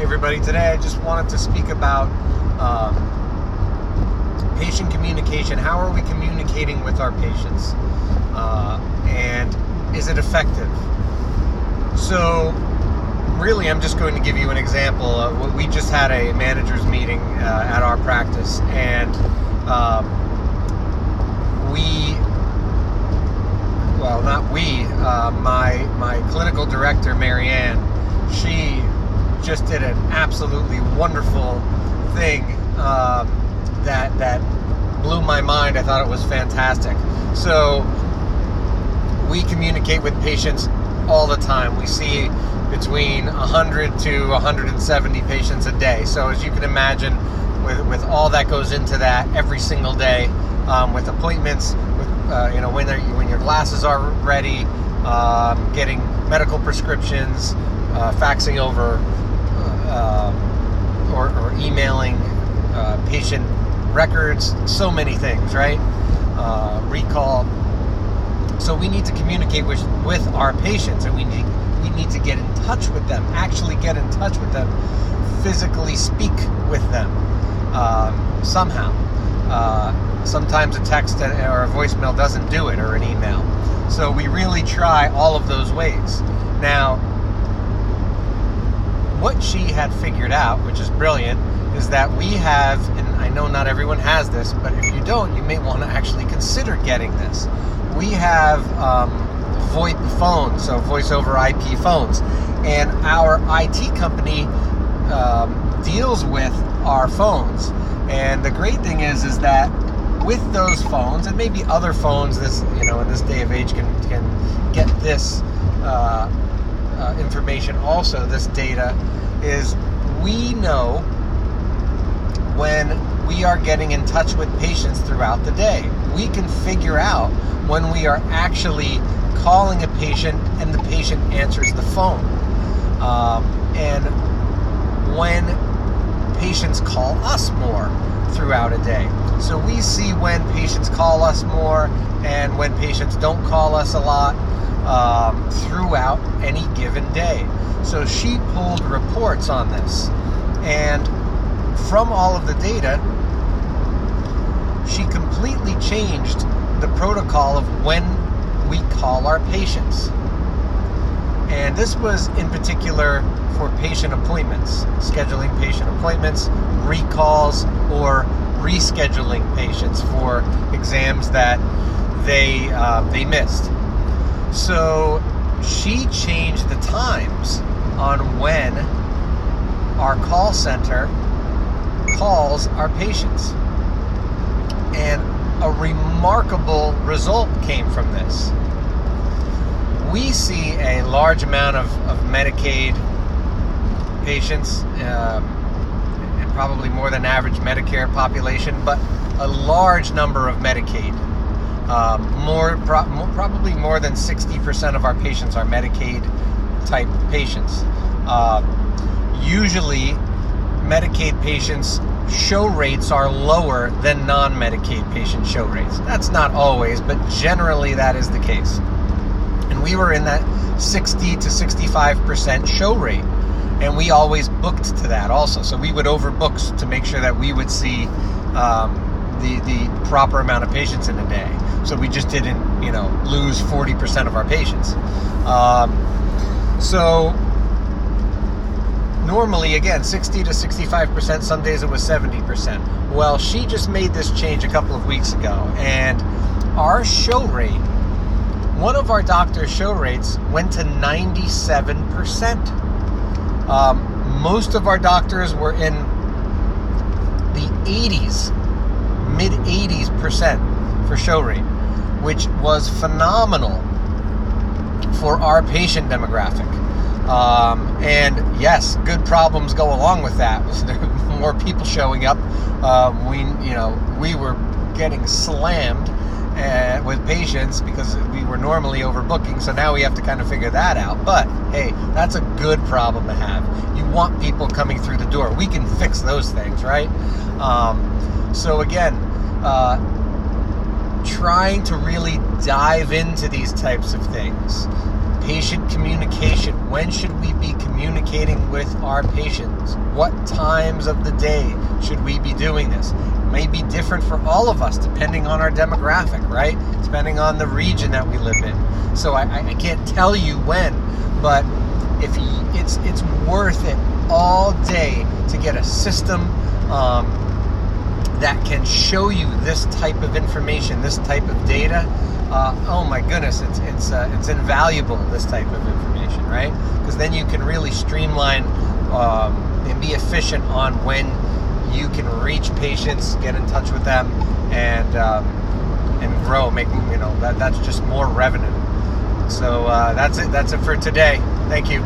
everybody. Today I just wanted to speak about patient communication. How are we communicating with our patients? And is it effective? So really, I'm just going to give you an example. We just had a manager's meeting at our practice, and my clinical director, Marianne, she just did an absolutely wonderful thing that blew my mind. I thought it was fantastic. So we communicate with patients all the time. We see between 100 to 170 patients a day. So as you can imagine, with all that goes into that every single day, with appointments, with when your glasses are ready, getting medical prescriptions, faxing over, or emailing patient records, so many things, right? Recall. So we need to communicate with our patients, and we need to get in touch with them, actually get in touch with them, physically speak with them somehow. Sometimes a text or a voicemail doesn't do it, or an email. So we really try all of those ways. Now, what she had figured out, which is brilliant, is that we have, and I know not everyone has this, but if you don't, you may want to actually consider getting this. We have VoIP phones, so voice over IP phones, and our IT company deals with our phones. And the great thing is that with those phones, and maybe other phones, this in this day of age can get this information also, this data, is we know when we are getting in touch with patients throughout the day. We can figure out when we are actually calling a patient and the patient answers the phone. And when patients call us more throughout a day. So we see when patients call us more and when patients don't call us a lot throughout any given day. So she pulled reports on this. And from all of the data, she completely changed the protocol of when we call our patients. And this was in particular for patient appointments, scheduling patient appointments, recalls, or rescheduling patients for exams that they missed. So she changed the times on when our call center calls our patients. And a remarkable result came from this. We see a large amount of Medicaid patients, and probably more than average Medicare population, but a large number of Medicaid. Probably more than 60% of our patients are Medicaid type patients. Usually, Medicaid patients' show rates are lower than non-Medicaid patient show rates. That's not always, but generally that is the case. And we were in that 60 to 65% show rate. And we always booked to that also. So we would overbook to make sure that we would see the proper amount of patients in a day. So we just didn't, lose 40% of our patients. So normally, again, 60 to 65%, some days it was 70%. Well, she just made this change a couple of weeks ago, and our show rate, one of our doctors' show rates went to 97%. Most of our doctors were in the 80s, mid 80s% for show rate, which was phenomenal for our patient demographic. And yes, good problems go along with that. There were more people showing up. We were getting slammed with patients because we were normally overbooking. So now we have to kind of figure that out. But hey, that's a good problem to have. You want people coming through the door. We can fix those things, right? So again, trying to really dive into these types of things. Patient communication. When should we be communicating communicating with our patients. What times of the day should we be doing this? It may be different for all of us depending on our demographic, right? Depending on the region that we live in. So I can't tell you when, but if it's worth it all day to get a system that can show you this type of information, this type of data. Oh my goodness, it's invaluable, this type of information, right? Because then you can really streamline and be efficient on when you can reach patients, get in touch with them, and grow, that's just more revenue. So that's it for today. Thank you.